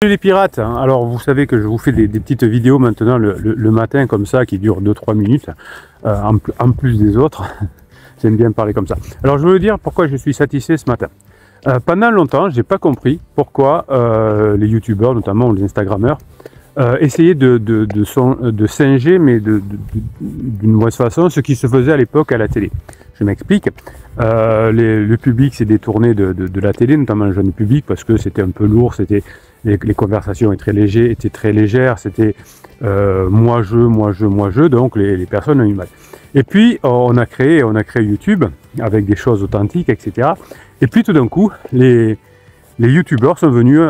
Salut les pirates, alors vous savez que je vous fais des petites vidéos maintenant le matin comme ça qui durent 2-3 minutes en plus des autres. J'aime bien parler comme ça. Alors je veux dire pourquoi je suis satisfait ce matin. Pendant longtemps, j'ai pas compris pourquoi les youtubeurs, notamment les instagrammeurs, essayaient de singer, mais d'une mauvaise façon, ce qui se faisait à l'époque à la télé. Je m'explique. Le public s'est détourné de la télé, notamment le jeune public, parce que c'était un peu lourd, c'était les conversations étaient très légères, c'était moi je, donc les personnes ont eu mal. Et puis on a créé YouTube avec des choses authentiques, etc. Et puis tout d'un coup, les youtubeurs sont venus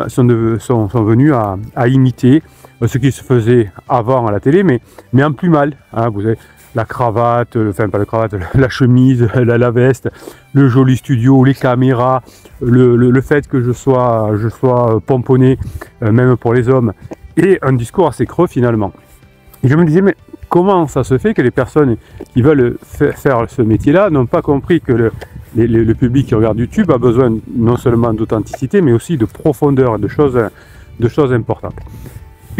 à imiter ce qui se faisait avant à la télé, mais en plus mal. Hein, vous avez la cravate, enfin pas la cravate, la chemise, la veste, le joli studio, les caméras, le fait que je sois pomponné, même pour les hommes, et un discours assez creux finalement. Et je me disais, mais comment ça se fait que les personnes qui veulent faire ce métier-là n'ont pas compris que le public qui regarde YouTube a besoin non seulement d'authenticité, mais aussi de profondeur, de choses importantes.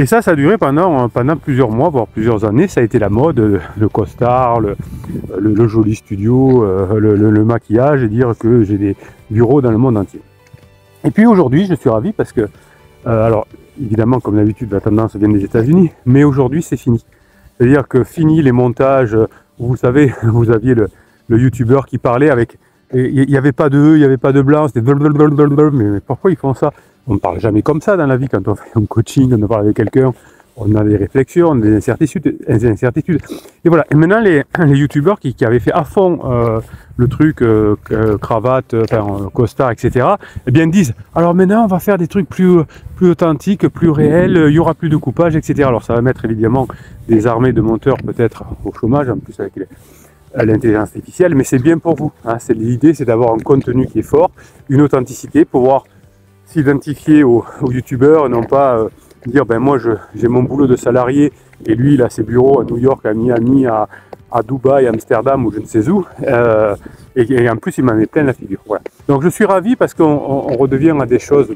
Et ça a duré pendant plusieurs mois, voire plusieurs années. Ça a été la mode, le costard, le joli studio, le maquillage, et dire que j'ai des bureaux dans le monde entier. Et puis aujourd'hui, je suis ravi parce que, alors évidemment, comme d'habitude, la tendance vient des États-Unis, mais aujourd'hui, c'est fini. C'est-à-dire que fini les montages, vous savez, vous aviez le youtubeur qui parlait avec... Il n'y avait pas de E, il n'y avait pas de blanc, c'était blablabla, mais pourquoi ils font ça? On ne parle jamais comme ça dans la vie quand on fait un coaching, on parle avec quelqu'un, on a des réflexions, des incertitudes. Et voilà. Et maintenant, les youtubeurs qui avaient fait à fond le truc, cravate, costard, etc., eh bien, disent, alors maintenant, on va faire des trucs plus authentiques, plus réels, il n'y aura plus de coupage, etc. Alors, ça va mettre évidemment des armées de monteurs peut-être au chômage, en plus avec l'intelligence artificielle, mais c'est bien pour vous. Hein. L'idée, c'est d'avoir un contenu qui est fort, une authenticité, pouvoir s'identifier aux youtubeurs, non pas dire ben moi j'ai mon boulot de salarié et lui il a ses bureaux à New York, à Miami, à Dubaï, à Amsterdam ou je ne sais où, et en plus il m'en met plein la figure. Voilà. Donc je suis ravi parce qu'on redevient à des choses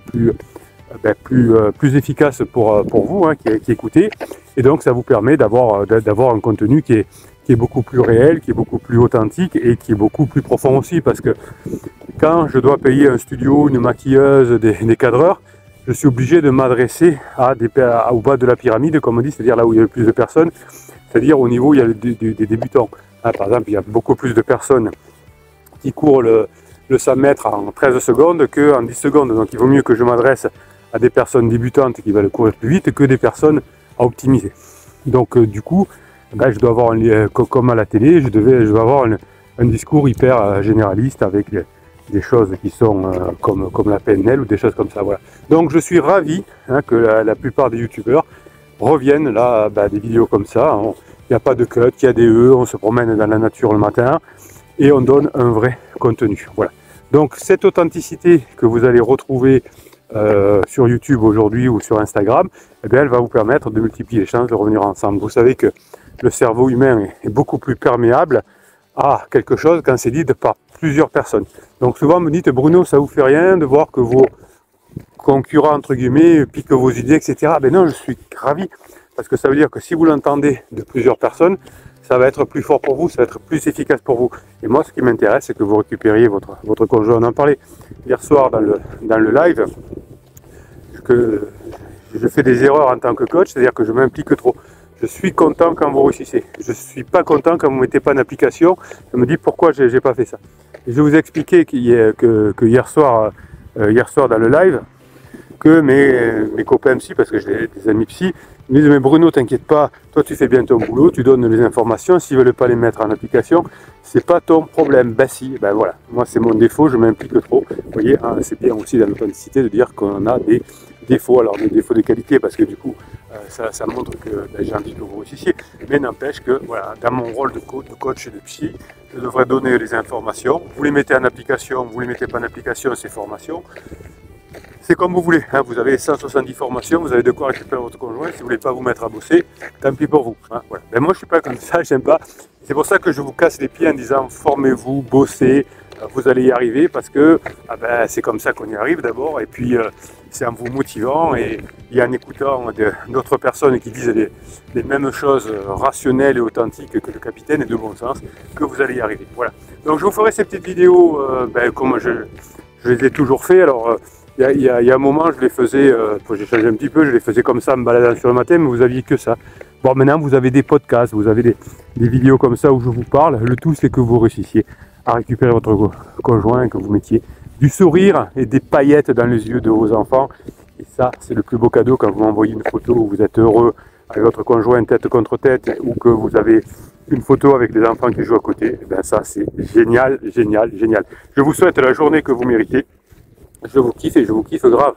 plus efficaces pour vous hein, qui écoutez, et donc ça vous permet d'avoir un contenu qui est beaucoup plus réel, qui est beaucoup plus authentique et qui est beaucoup plus profond aussi, parce que quand je dois payer un studio, une maquilleuse, des cadreurs, je suis obligé de m'adresser au bas de la pyramide, comme on dit, c'est-à-dire là où il y a le plus de personnes, c'est-à-dire au niveau où il y a des débutants. Hein, par exemple, il y a beaucoup plus de personnes qui courent le 100 mètres en 13 secondes qu'en 10 secondes, donc il vaut mieux que je m'adresse à des personnes débutantes qui veulent courir plus vite que des personnes à optimiser. Donc du coup, je dois avoir, comme à la télé, je dois avoir un discours hyper généraliste avec des choses qui sont comme la PNL ou des choses comme ça. Voilà. Donc je suis ravi hein, que la plupart des youtubeurs reviennent là, des vidéos comme ça. Il n'y a pas de cut, il y a des E, on se promène dans la nature le matin et on donne un vrai contenu. Voilà. Donc cette authenticité que vous allez retrouver sur YouTube aujourd'hui ou sur Instagram, eh bien, elle va vous permettre de multiplier les chances de revenir ensemble. Vous savez que le cerveau humain est beaucoup plus perméable à quelque chose quand c'est dit par plusieurs personnes. Donc souvent me dites, Bruno, ça vous fait rien de voir que vos concurrents, entre guillemets, piquent vos idées, etc. Ben non, je suis ravi, parce que ça veut dire que si vous l'entendez de plusieurs personnes, ça va être plus fort pour vous, ça va être plus efficace pour vous. Et moi, ce qui m'intéresse, c'est que vous récupériez votre conjoint. On en parlait hier soir dans le live, que je fais des erreurs en tant que coach, c'est-à-dire que je m'implique trop. Je suis content quand vous réussissez. Je ne suis pas content quand vous ne mettez pas en application. Je me dis pourquoi je n'ai pas fait ça. Et je vous ai expliqué que hier soir dans le live, que mes copains psy, parce que j'ai des amis psy, me disent, mais Bruno, t'inquiète pas, toi tu fais bien ton boulot, tu donnes les informations, s'ils ne veulent pas les mettre en application, c'est pas ton problème. Ben si, ben voilà, moi c'est mon défaut, je m'implique trop. Vous voyez, hein, c'est bien aussi dans l'authenticité de dire qu'on a des défauts, alors des défauts de qualité, parce que du coup, ça montre que j'ai envie que vous réussissiez, mais n'empêche que voilà, dans mon rôle de coach et de psy, je devrais donner les informations, vous les mettez en application, vous les mettez pas en application, ces formations, c'est comme vous voulez, hein, vous avez 170 formations, vous avez de quoi récupérer votre conjoint, si vous ne voulez pas vous mettre à bosser, tant pis pour vous. Hein, voilà. Ben moi je ne suis pas comme ça, j'aime pas. C'est pour ça que je vous casse les pieds en disant formez-vous, bossez, vous allez y arriver parce que c'est comme ça qu'on y arrive d'abord, et puis c'est en vous motivant et en écoutant d'autres personnes qui disent les mêmes choses rationnelles et authentiques que le capitaine et de bon sens que vous allez y arriver. Voilà. Donc je vous ferai ces petites vidéos comme je les ai toujours fait. Alors il y a un moment je les faisais, j'ai changé un petit peu, je les faisais comme ça en me baladant sur le matin, mais vous aviez que ça. Bon, maintenant vous avez des podcasts, vous avez des vidéos comme ça où je vous parle. Le tout c'est que vous réussissiez à récupérer votre conjoint, que vous mettiez du sourire et des paillettes dans les yeux de vos enfants. Et ça, c'est le plus beau cadeau quand vous m'envoyez une photo où vous êtes heureux avec votre conjoint tête contre tête, ou que vous avez une photo avec des enfants qui jouent à côté. Et bien ça, c'est génial, génial, génial. Je vous souhaite la journée que vous méritez. Je vous kiffe et je vous kiffe grave.